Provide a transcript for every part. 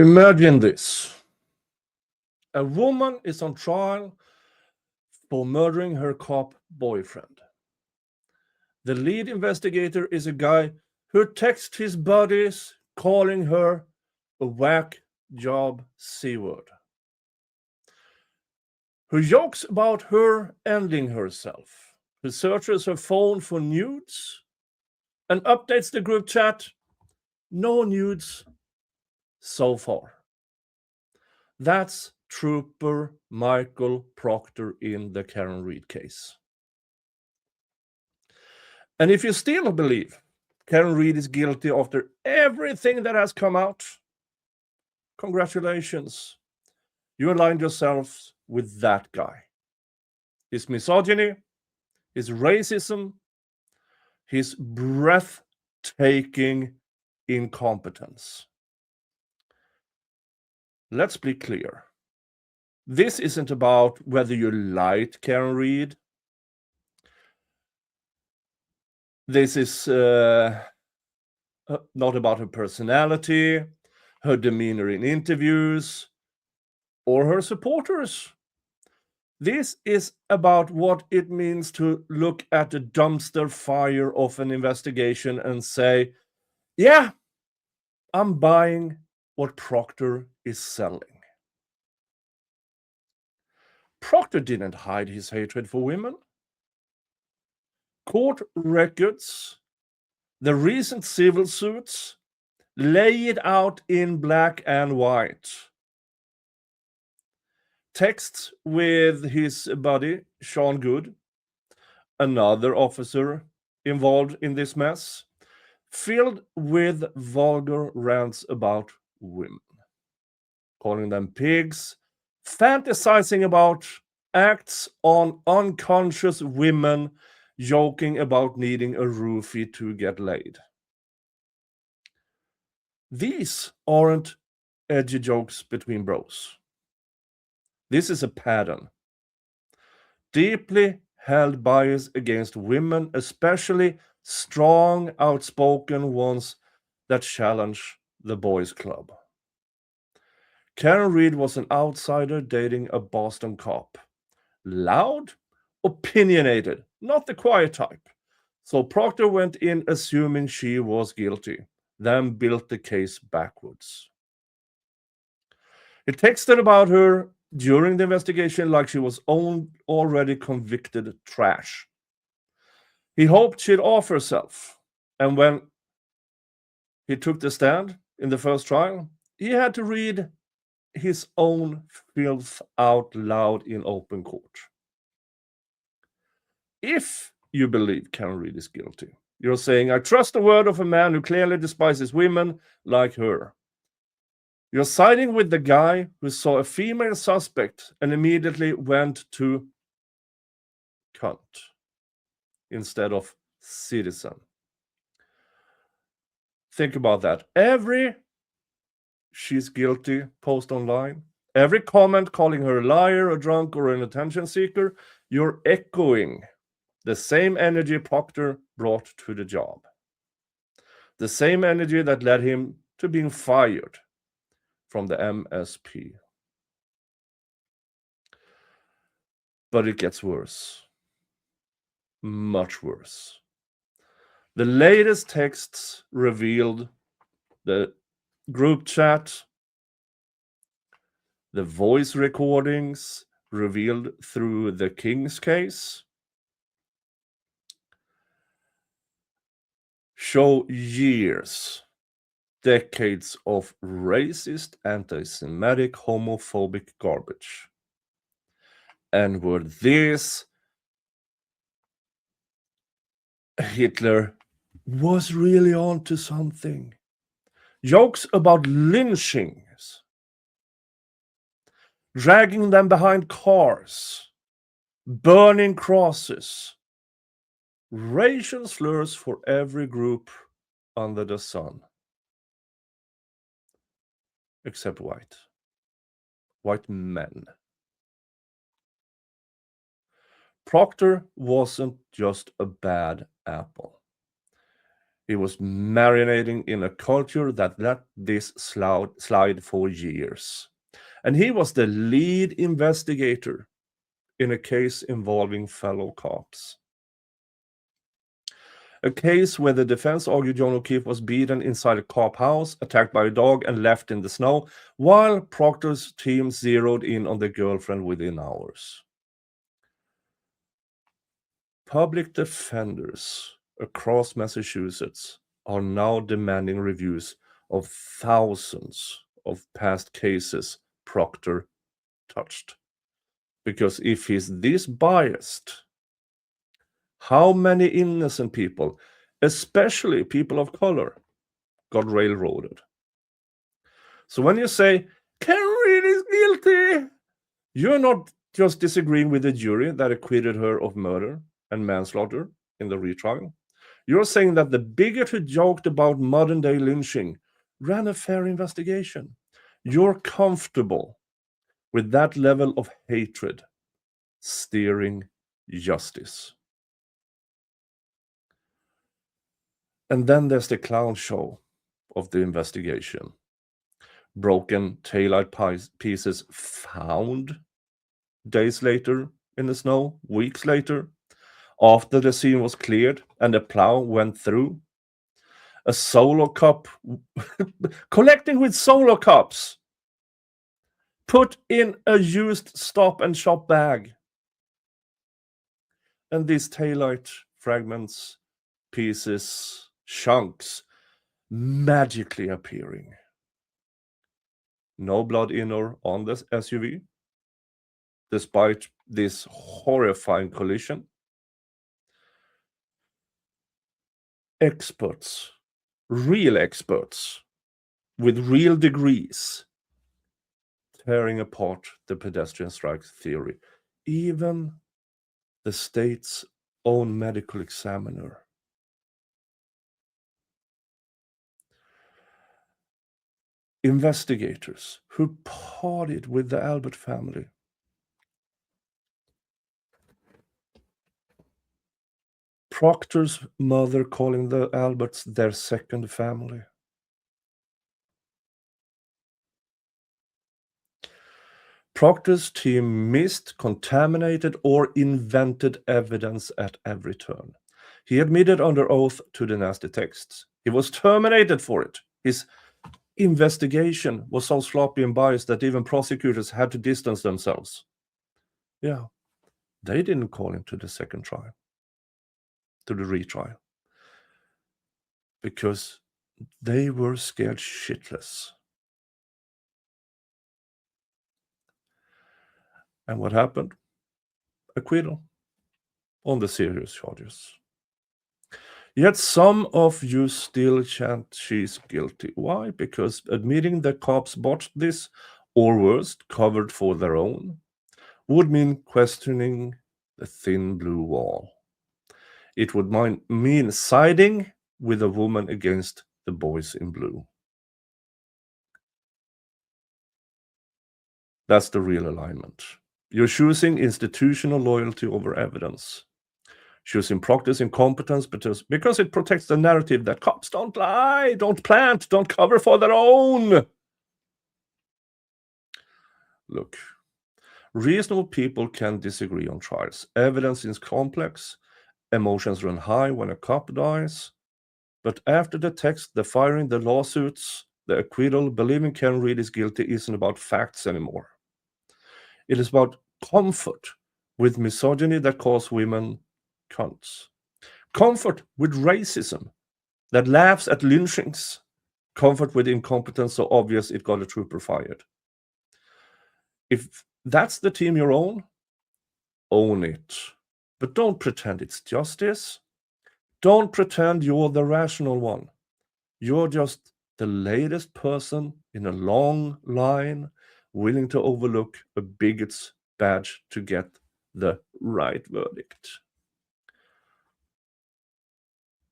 Imagine this. A woman is on trial for murdering her cop boyfriend. The lead investigator is a guy who texts his buddies calling her a whack job C-word, who jokes about her ending herself, who searches her phone for nudes and updates the group chat. No nudes so far. That's Trooper Michael Proctor in the Karen Reed case. And if you still believe Karen Reed is guilty after everything that has come out, congratulations. You aligned yourselves with that guy. His misogyny, his racism, his breathtaking incompetence. Let's be clear. This isn't about whether you liked Karen Reed. This is not about her personality, her demeanor in interviews, or her supporters. This is about what it means to look at the dumpster fire of an investigation and say, yeah, I'm buying what Proctor is selling. Proctor didn't hide his hatred for women. Court records, the recent civil suits, lay it out in black and white. Texts with his buddy, Sean Good, another officer involved in this mess, filled with vulgar rants about women, calling them pigs, fantasizing about acts on unconscious women, joking about needing a roofie to get laid. These aren't edgy jokes between bros. This is a pattern. Deeply held bias against women, especially strong, outspoken ones that challenge the boys' club. Karen Reed was an outsider dating a Boston cop. Loud, opinionated, not the quiet type. So Proctor went in assuming she was guilty, then built the case backwards. He texted about her during the investigation like she was already convicted trash. He hoped she'd off herself, and when he took the stand in the first trial, he had to read his own filth out loud in open court. If you believe Karen Reed is guilty, you're saying, I trust the word of a man who clearly despises women like her. You're siding with the guy who saw a female suspect and immediately went to cunt instead of citizen. Think about that. Every she's guilty post online, every comment calling her a liar, a drunk, or an attention seeker, you're echoing the same energy Proctor brought to the job. The same energy that led him to being fired from the MSP. But it gets worse. Much worse. The latest texts revealed the group chat, the voice recordings revealed through the King's case, show years, decades of racist, anti-Semitic, homophobic garbage. And were this Hitler was really on to something. Jokes about lynchings, dragging them behind cars, burning crosses, racial slurs for every group under the sun. Except white men. Proctor wasn't just a bad apple. He was marinating in a culture that let this slide for years. And he was the lead investigator in a case involving fellow cops. A case where the defense argued John O'Keefe was beaten inside a cop house, attacked by a dog, and left in the snow, while Proctor's team zeroed in on the girlfriend within hours. Public defenders across Massachusetts are now demanding reviews of thousands of past cases Proctor touched. Because if he's this biased, how many innocent people, especially people of color, got railroaded? So when you say, Karen Reed is guilty, you're not just disagreeing with the jury that acquitted her of murder and manslaughter in the retrial. You're saying that the bigot who joked about modern-day lynching ran a fair investigation. You're comfortable with that level of hatred steering justice. And then there's the clown show of the investigation. Broken taillight pieces found days later in the snow, weeks later, after the scene was cleared and the plow went through. A solo cup collecting with solo cups put in a used Stop and Shop bag. And these taillight fragments, pieces, chunks magically appearing. No blood in or on the SUV, despite this horrifying collision. Experts, real experts, with real degrees, tearing apart the pedestrian strike theory. Even the state's own medical examiner. Investigators who partied with the Albert family. Proctor's mother calling the Alberts their second family. Proctor's team missed, contaminated, or invented evidence at every turn. He admitted under oath to the nasty texts. He was terminated for it. His investigation was so sloppy and biased that even prosecutors had to distance themselves. Yeah, they didn't call him to the second trial, to the retrial, because they were scared shitless. And what happened? Acquittal on the serious charges. Yet some of you still chant she's guilty. Why? Because admitting the cops botched this, or worse, covered for their own, would mean questioning the thin blue wall. It would mean siding with a woman against the boys in blue. That's the real alignment. You're choosing institutional loyalty over evidence. Choosing Proctor's incompetence because it protects the narrative that cops don't lie, don't plant, don't cover for their own. Look, reasonable people can disagree on trials. Evidence is complex. Emotions run high when a cop dies. But after the text, the firing, the lawsuits, the acquittal, believing Karen Reed is guilty isn't about facts anymore. It is about comfort with misogyny that calls women cunts. Comfort with racism that laughs at lynchings. Comfort with incompetence so obvious it got a trooper fired. If that's the team you're on, own it. But don't pretend it's justice. Don't pretend you're the rational one. You're just the latest person in a long line willing to overlook a bigot's badge to get the right verdict.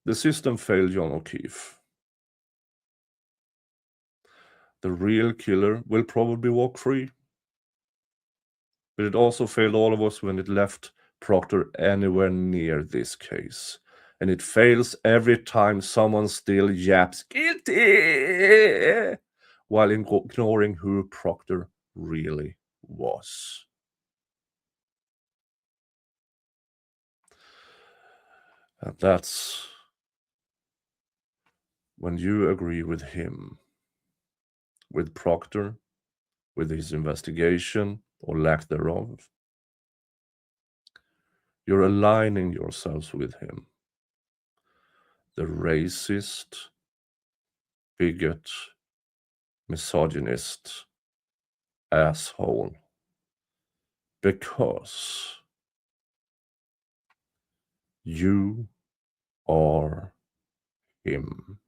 The system failed John O'Keefe. The real killer will probably walk free. But it also failed all of us when it left Proctor anywhere near this case. and it fails every time someone still yaps guilty while ignoring who Proctor really was. And that's when you agree with him, with Proctor, with his investigation or lack thereof. You're aligning yourselves with him. The racist, bigot, misogynist, asshole. Because you are him.